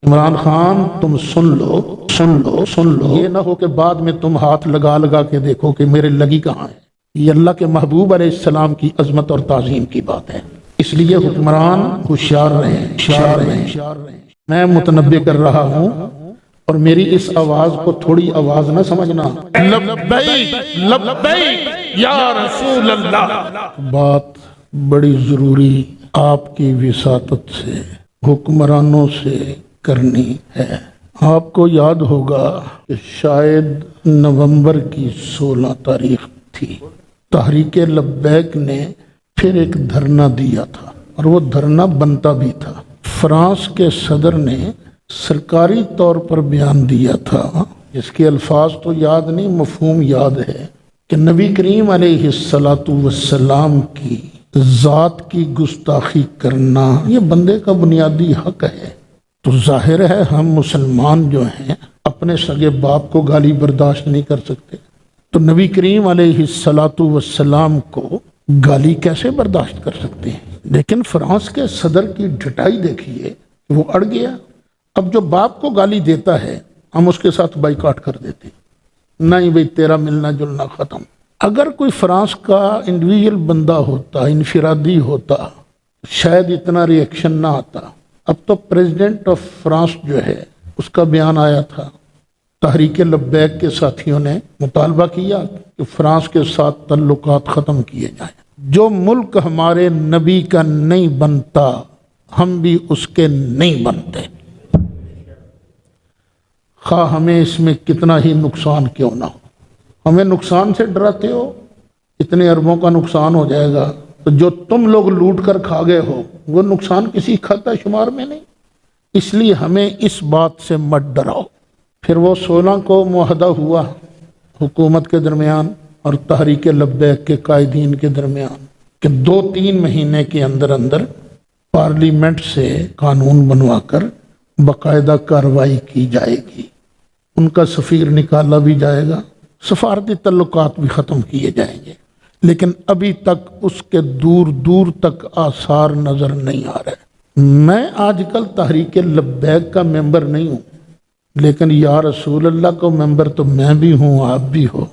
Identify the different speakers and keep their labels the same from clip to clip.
Speaker 1: عمران خان تم سن لو یہ نہ ہو کہ بعد میں تم ہاتھ لگا لگا کے دیکھو کہ میرے لگی کہاں ہے۔ یہ اللہ کے محبوب علیہ السلام کی عظمت اور تعظیم کی بات ہے، اس لیے حکمران ہوشیار رہیں۔ میں متنبہ کر رہا ہوں اور میری اس آواز کو تھوڑی آواز نہ سمجھنا، لبیک لبیک یا رسول اللہ، بات بڑی ضروری آپ کی وساطت سے حکمرانوں سے کرنی ہے۔ آپ کو یاد ہوگا کہ شاید نومبر کی 16 تاریخ تھی، تحریک لبیک نے پھر ایک دھرنا دیا تھا اور وہ دھرنا بنتا بھی تھا۔ فرانس کے صدر نے سرکاری طور پر بیان دیا تھا، اس کے الفاظ تو یاد نہیں، مفہوم یاد ہے، کہ نبی کریم علیہ السلام کی ذات کی گستاخی کرنا یہ بندے کا بنیادی حق ہے۔ تو ظاہر ہے ہم مسلمان جو ہیں اپنے سگے باپ کو گالی برداشت نہیں کر سکتے، تو نبی کریم علیہ السلام کو گالی کیسے برداشت کر سکتے ہیں؟ لیکن فرانس کے صدر کی ڈٹائی دیکھیے، وہ اڑ گیا۔ اب جو باپ کو گالی دیتا ہے ہم اس کے ساتھ بائیکاٹ کر دیتے، نہیں بھئی تیرا ملنا جلنا ختم۔ اگر کوئی فرانس کا انڈیویجول بندہ ہوتا، انفرادی ہوتا، شاید اتنا ری ایکشن نہ آتا۔ اب تو پریزیڈنٹ آف فرانس جو ہے اس کا بیان آیا تھا، تحریک لبیک کے ساتھیوں نے مطالبہ کیا کہ فرانس کے ساتھ تعلقات ختم کیے جائیں۔ جو ملک ہمارے نبی کا نہیں بنتا ہم بھی اس کے نہیں بنتے، خواہ ہمیں اس میں کتنا ہی نقصان کیوں نہ ہو۔ ہمیں نقصان سے ڈراتے ہو، اتنے اربوں کا نقصان ہو جائے گا، تو جو تم لوگ لوٹ کر کھا گئے ہو وہ نقصان کسی کھاتا شمار میں نہیں، اس لیے ہمیں اس بات سے مت ڈراؤ۔ پھر وہ 16 کو معاہدہ ہوا حکومت کے درمیان اور تحریک لبیک کے قائدین کے درمیان کہ 2-3 مہینے کے اندر اندر پارلیمنٹ سے قانون بنوا کر باقاعدہ کارروائی کی جائے گی، ان کا سفیر نکالا بھی جائے گا، سفارتی تعلقات بھی ختم کیے جائیں گے۔ لیکن ابھی تک اس کے دور دور تک آثار نظر نہیں آ رہے۔ میں آج کل تحریک لبیک کا ممبر نہیں ہوں، لیکن یا رسول اللہ کو ممبر تو میں بھی ہوں، آپ بھی ہو۔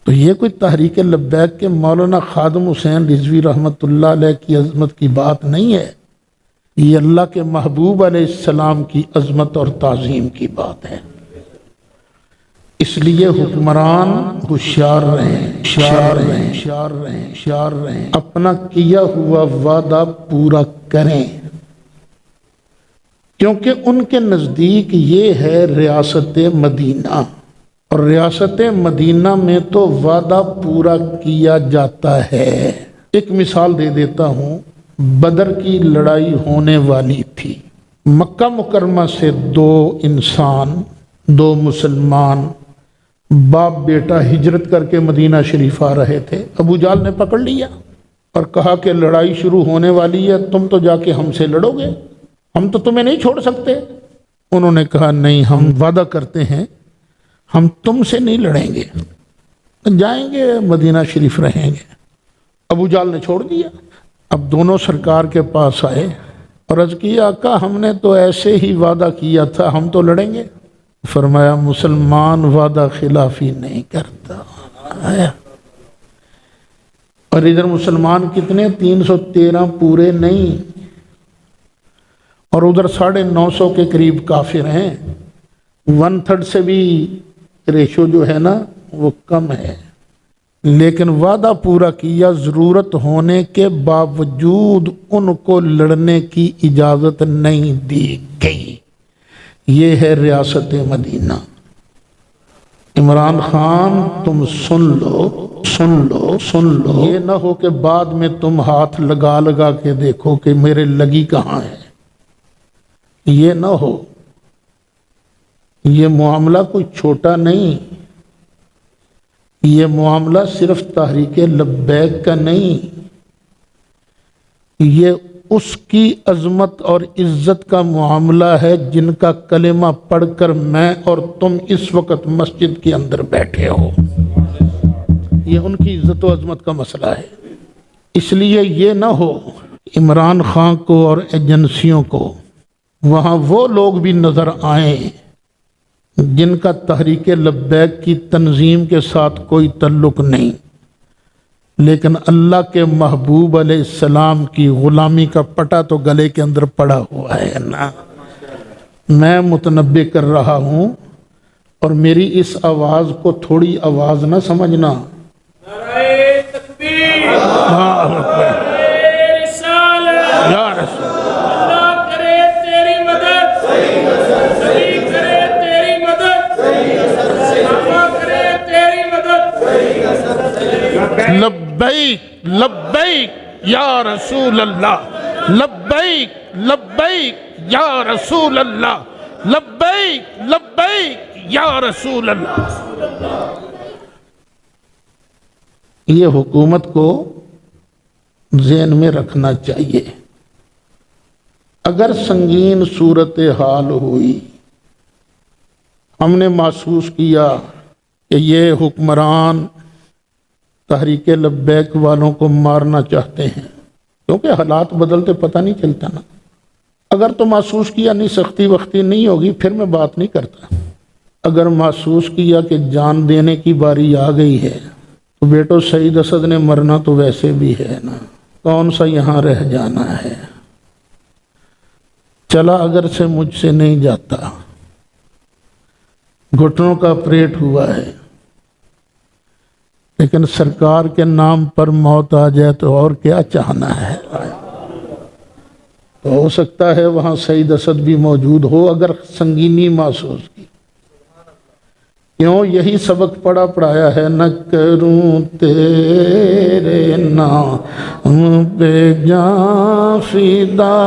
Speaker 1: تو یہ کوئی تحریک لبیک کے مولانا خادم حسین رضوی رحمۃ اللہ علیہ کی عظمت کی بات نہیں ہے، یہ اللہ کے محبوب علیہ السلام کی عظمت اور تعظیم کی بات ہے۔ اس لیے حکمران ہوشیار رہیں، اپنا کیا ہوا وعدہ پورا کریں، کیونکہ ان کے نزدیک یہ ہے ریاست مدینہ، اور ریاست مدینہ میں تو وعدہ پورا کیا جاتا ہے۔ ایک مثال دے دیتا ہوں، بدر کی لڑائی ہونے والی تھی، مکہ مکرمہ سے 2 انسان، 2 مسلمان باپ بیٹا ہجرت کر کے مدینہ شریف آ رہے تھے۔ ابو جہل نے پکڑ لیا اور کہا کہ لڑائی شروع ہونے والی ہے، تم تو جا کے ہم سے لڑو گے، ہم تو تمہیں نہیں چھوڑ سکتے۔ انہوں نے کہا نہیں، ہم وعدہ کرتے ہیں ہم تم سے نہیں لڑیں گے، جائیں گے مدینہ شریف رہیں گے۔ ابو جہل نے چھوڑ دیا۔ اب دونوں سرکار کے پاس آئے اور عرض کیا آقا ہم نے تو ایسے ہی وعدہ کیا تھا، ہم تو لڑیں گے۔ فرمایا مسلمان وعدہ خلافی نہیں کرتا۔ اور ادھر مسلمان کتنے؟ 313 پورے نہیں، اور ادھر 950 کے قریب کافر ہیں، 1/3 سے بھی ریشو جو ہے نا وہ کم ہے، لیکن وعدہ پورا کیا، ضرورت ہونے کے باوجود ان کو لڑنے کی اجازت نہیں دی گئی۔ یہ ہے ریاست مدینہ۔ عمران خان تم سن لو، یہ نہ ہو کہ بعد میں تم ہاتھ لگا لگا کے دیکھو کہ میرے لگی کہاں ہے، یہ نہ ہو۔ یہ معاملہ کوئی چھوٹا نہیں، یہ معاملہ صرف تحریک لبیک کا نہیں، یہ اس کی عظمت اور عزت کا معاملہ ہے جن کا کلمہ پڑھ کر میں اور تم اس وقت مسجد کے اندر بیٹھے ہو۔ یہ ان کی عزت و عظمت کا مسئلہ ہے۔ اس لیے یہ نہ ہو عمران خان کو اور ایجنسیوں کو وہاں وہ لوگ بھی نظر آئیں جن کا تحریک لبیک کی تنظیم کے ساتھ کوئی تعلق نہیں، لیکن اللہ کے محبوب علیہ السلام کی غلامی کا پٹا تو گلے کے اندر پڑا ہوا ہے نا۔ میں متنبع کر رہا ہوں، اور میری اس آواز کو تھوڑی آواز نہ سمجھنا۔
Speaker 2: نعرہ تکبیر،
Speaker 1: یا رسول
Speaker 2: اللہ کرے تیری مدد، علی کرے تیری مدد، صحابہ کرے تیری مدد۔
Speaker 1: لبیک لبیک یا رسول اللہ، لبیک لبیک یا رسول اللہ، لبیک لبیک یا رسول اللہ۔ یہ حکومت کو ذہن میں رکھنا چاہیے۔ اگر سنگین صورتحال ہوئی، ہم نے محسوس کیا کہ یہ حکمران تحریک لبیک والوں کو مارنا چاہتے ہیں، کیونکہ حالات بدلتے پتہ نہیں چلتا نا۔ اگر تو محسوس کیا نہیں سختی وقتی نہیں ہوگی، پھر میں بات نہیں کرتا۔ اگر محسوس کیا کہ جان دینے کی باری آ گئی ہے، تو بیٹو سعید اسد نے مرنا تو ویسے بھی ہے نا، کون سا یہاں رہ جانا ہے۔ چلا اگر سے مجھ سے نہیں جاتا، گھٹنوں کا آپریٹ ہوا ہے، لیکن سرکار کے نام پر موت آ جائے تو اور کیا چاہنا ہے۔ تو ہو سکتا ہے وہاں سعید اسد بھی موجود ہو اگر سنگینی محسوس کی۔ کیوں؟ یہی سبق پڑھایا ہے، نہ کروں تیرے نام پہ جان فدا،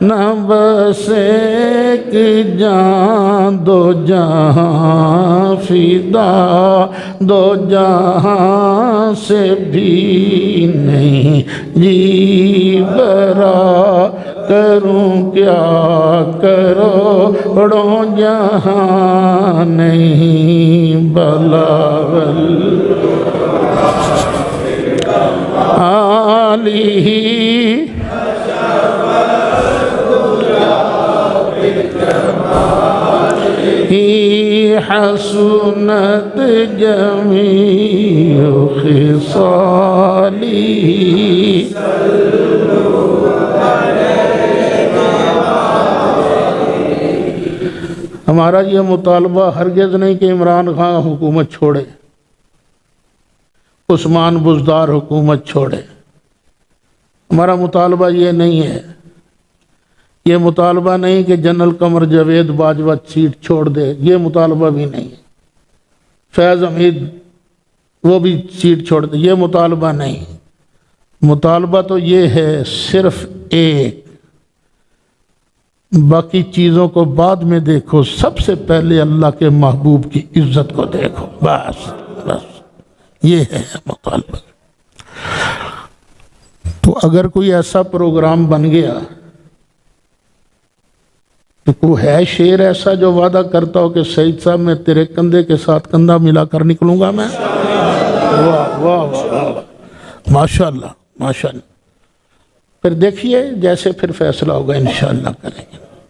Speaker 1: نہ بس ایک جان دو جہاں فدا، دو جہاں سے بھی نہیں جی برا، کروں کیا کروڑوں جہاں نہیں بلاول عالی ہی حسنت جمیع خصالی۔ ہمارا یہ مطالبہ ہرگز نہیں کہ عمران خان حکومت چھوڑے، عثمان بزدار حکومت چھوڑے۔ ہمارا مطالبہ یہ نہیں ہے، یہ مطالبہ نہیں کہ جنرل قمر جاوید باجوہ سیٹ چھوڑ دے، یہ مطالبہ بھی نہیں ہے۔ فیض حمید وہ بھی سیٹ چھوڑ دے، یہ مطالبہ نہیں۔ مطالبہ تو یہ ہے صرف ایک، باقی چیزوں کو بعد میں دیکھو، سب سے پہلے اللہ کے محبوب کی عزت کو دیکھو، بس بس یہ ہے مطالبہ۔ تو اگر کوئی ایسا پروگرام بن گیا تو کوئی ہے شیر ایسا جو وعدہ کرتا ہو کہ سعید صاحب میں تیرے کندھے کے ساتھ کندھا ملا کر نکلوں گا میں؟ واہ واہ واہ، ماشاءاللہ ماشاءاللہ۔ پھر دیکھیے جیسے پھر فیصلہ ہوگا انشاءاللہ کریں گے۔